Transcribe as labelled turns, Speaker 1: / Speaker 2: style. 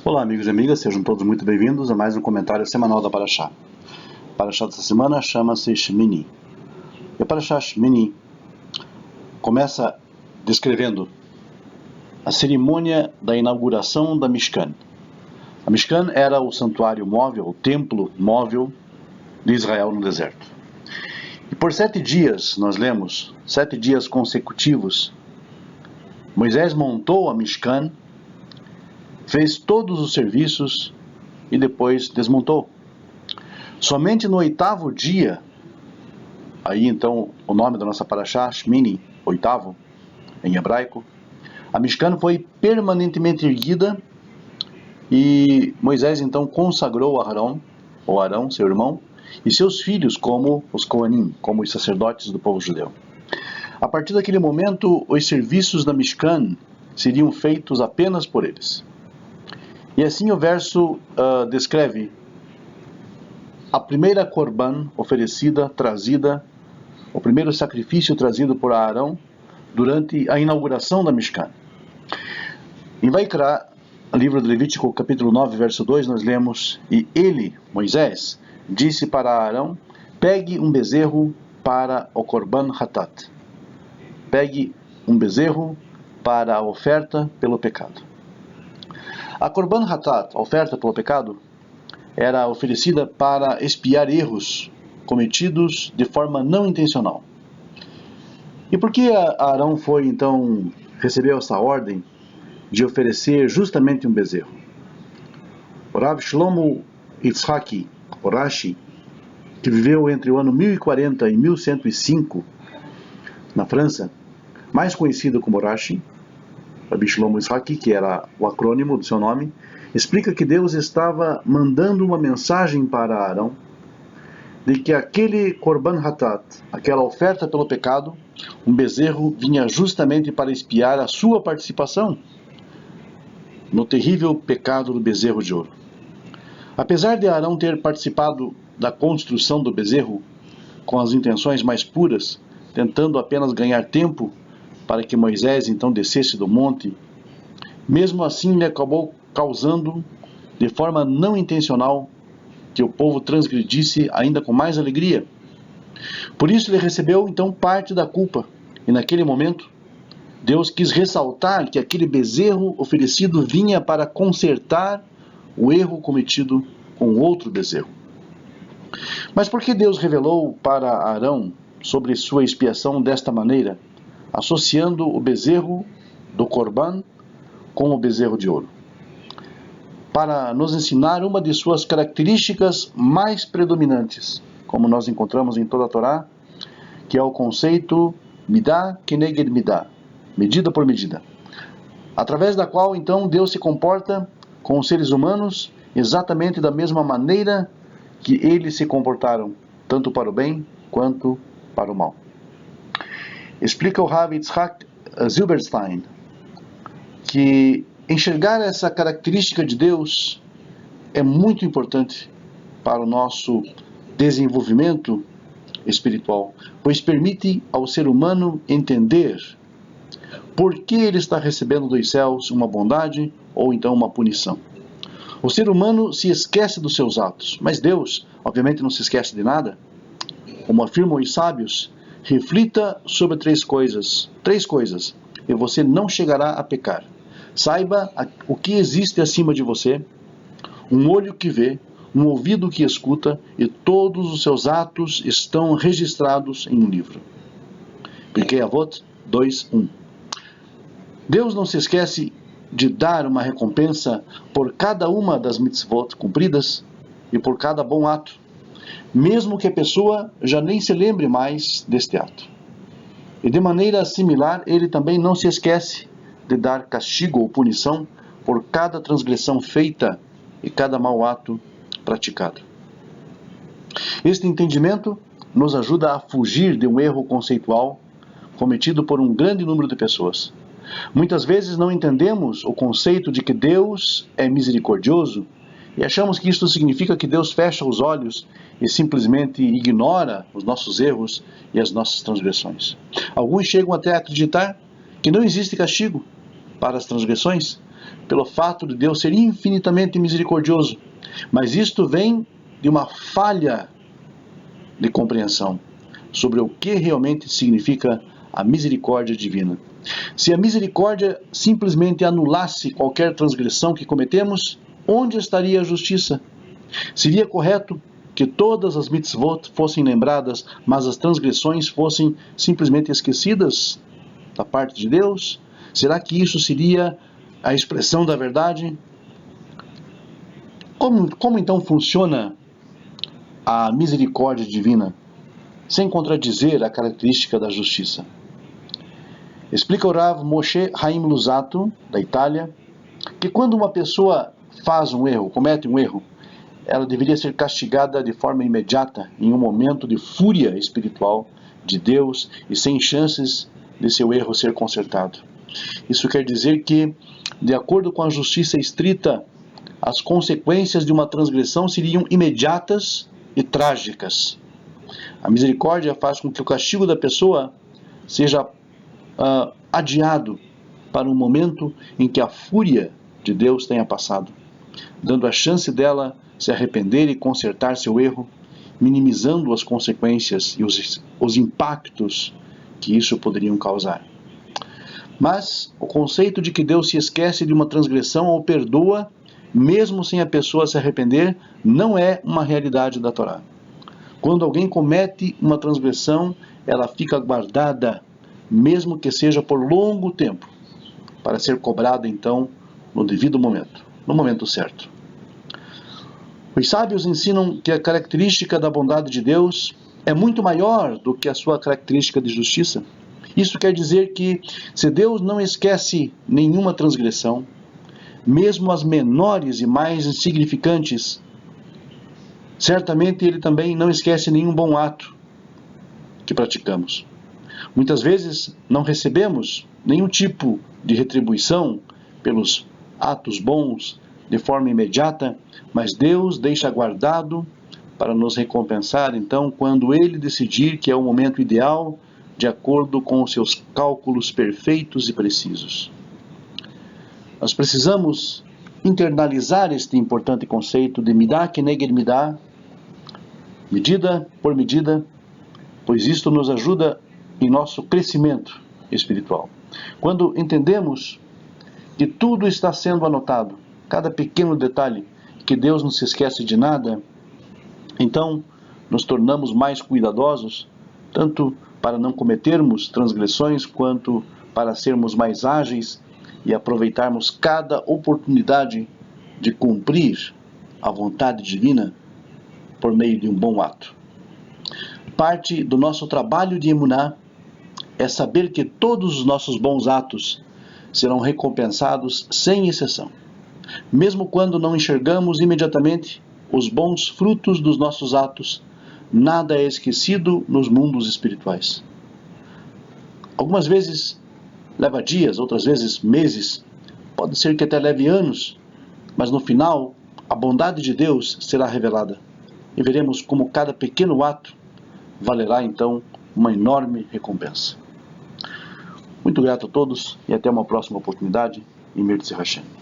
Speaker 1: Olá, amigos e amigas, sejam todos muito bem-vindos a mais um comentário semanal da Parashá. A Parashá dessa semana chama-se Shmini. E a Parashá Shmini começa descrevendo a cerimônia da inauguração da Mishkan. A Mishkan era o santuário móvel, o templo móvel de Israel no deserto. E por 7 dias, nós lemos, 7 dias consecutivos, Moisés montou a Mishkan, fez todos os serviços e depois desmontou. Somente no 8º dia, aí então o nome da nossa Parashá, Shmini, 8º, em hebraico, a Mishkan foi permanentemente erguida e Moisés então consagrou Arão, seu irmão, e seus filhos como os Koanim, como os sacerdotes do povo judeu. A partir daquele momento, os serviços da Mishkan seriam feitos apenas por eles. E assim o verso descreve a primeira korban oferecida, trazida, o primeiro sacrifício trazido por Arão durante a inauguração da Mishkan. Em Vaikra, livro de Levítico, capítulo 9, verso 2, nós lemos: E ele, Moisés, disse para Arão: pegue um bezerro para o korban hatat. Pegue um bezerro para a oferta pelo pecado. A korban hatat, a oferta pelo pecado, era oferecida para expiar erros cometidos de forma não intencional. E por que Arão recebeu essa ordem de oferecer justamente um bezerro? O Rav Shlomo Yitzhaki, o Rashi, que viveu entre o ano 1040 e 1105 na França, mais conhecido como Rashi, Rabbi Shlomo Yitzhaki, que era o acrônimo do seu nome, explica que Deus estava mandando uma mensagem para Arão de que aquele korban hatat, aquela oferta pelo pecado, um bezerro, vinha justamente para expiar a sua participação no terrível pecado do bezerro de ouro. Apesar de Arão ter participado da construção do bezerro com as intenções mais puras, tentando apenas ganhar tempo para que Moisés então descesse do monte, mesmo assim ele acabou causando, de forma não intencional, que o povo transgredisse ainda com mais alegria. Por isso ele recebeu então parte da culpa, e naquele momento Deus quis ressaltar que aquele bezerro oferecido vinha para consertar o erro cometido com outro bezerro. Mas por que Deus revelou para Arão sobre sua expiação desta maneira, associando o bezerro do korban com o bezerro de ouro? Para nos ensinar uma de suas características mais predominantes, como nós encontramos em toda a Torá, que é o conceito midah keneged midah, medida por medida, através da qual então Deus se comporta com os seres humanos exatamente da mesma maneira que eles se comportaram, tanto para o bem quanto para o mal. Explica o Rav Yitzhak Zilberstein que enxergar essa característica de Deus é muito importante para o nosso desenvolvimento espiritual, pois permite ao ser humano entender por que ele está recebendo dos céus uma bondade ou então uma punição. O ser humano se esquece dos seus atos, mas Deus, obviamente, não se esquece de nada. Como afirmam os sábios, reflita sobre 3 coisas, e você não chegará a pecar. Saiba o que existe acima de você, um olho que vê, um ouvido que escuta, e todos os seus atos estão registrados em um livro. Pirkei Avot 2:1. Deus não se esquece de dar uma recompensa por cada uma das mitzvot cumpridas e por cada bom ato, mesmo que a pessoa já nem se lembre mais deste ato. E de maneira similar, ele também não se esquece de dar castigo ou punição por cada transgressão feita e cada mau ato praticado. Este entendimento nos ajuda a fugir de um erro conceitual cometido por um grande número de pessoas. Muitas vezes não entendemos o conceito de que Deus é misericordioso e achamos que isto significa que Deus fecha os olhos e simplesmente ignora os nossos erros e as nossas transgressões. Alguns chegam até a acreditar que não existe castigo para as transgressões, pelo fato de Deus ser infinitamente misericordioso, mas isto vem de uma falha de compreensão sobre o que realmente significa a misericórdia divina. Se a misericórdia simplesmente anulasse qualquer transgressão que cometemos, onde estaria a justiça? Seria correto que todas as mitzvot fossem lembradas, mas as transgressões fossem simplesmente esquecidas da parte de Deus? Será que isso seria a expressão da verdade? Como então funciona a misericórdia divina, sem contradizer a característica da justiça? Explica o Rav Moshe Haim Luzzatto, da Itália, que quando uma pessoa faz um erro, comete um erro, ela deveria ser castigada de forma imediata, em um momento de fúria espiritual de Deus e sem chances de seu erro ser consertado. Isso quer dizer que, de acordo com a justiça estrita, as consequências de uma transgressão seriam imediatas e trágicas. A misericórdia faz com que o castigo da pessoa seja adiado para um momento em que a fúria de Deus tenha passado, dando a chance dela se arrepender e consertar seu erro, minimizando as consequências e os impactos que isso poderiam causar. Mas o conceito de que Deus se esquece de uma transgressão ou perdoa, mesmo sem a pessoa se arrepender, não é uma realidade da Torá. Quando alguém comete uma transgressão, ela fica guardada, mesmo que seja por longo tempo, para ser cobrada então no devido momento, no momento certo. Os sábios ensinam que a característica da bondade de Deus é muito maior do que a sua característica de justiça. Isso quer dizer que, se Deus não esquece nenhuma transgressão, mesmo as menores e mais insignificantes, certamente Ele também não esquece nenhum bom ato que praticamos. Muitas vezes não recebemos nenhum tipo de retribuição pelos atos bons de forma imediata, mas Deus deixa guardado para nos recompensar, então, quando Ele decidir que é o momento ideal, de acordo com os seus cálculos perfeitos e precisos. Nós precisamos internalizar este importante conceito de midah keneged midah, medida por medida, pois isto nos ajuda em nosso crescimento espiritual. Quando entendemos que tudo está sendo anotado, cada pequeno detalhe, que Deus não se esquece de nada, então nos tornamos mais cuidadosos, tanto para não cometermos transgressões, quanto para sermos mais ágeis e aproveitarmos cada oportunidade de cumprir a vontade divina por meio de um bom ato. Parte do nosso trabalho de emuná é saber que todos os nossos bons atos serão recompensados sem exceção. Mesmo quando não enxergamos imediatamente os bons frutos dos nossos atos, nada é esquecido nos mundos espirituais. Algumas vezes leva dias, outras vezes meses, pode ser que até leve anos, mas no final a bondade de Deus será revelada e veremos como cada pequeno ato valerá então uma enorme recompensa. Muito grato a todos e até uma próxima oportunidade. Em Mirtzi Hashem.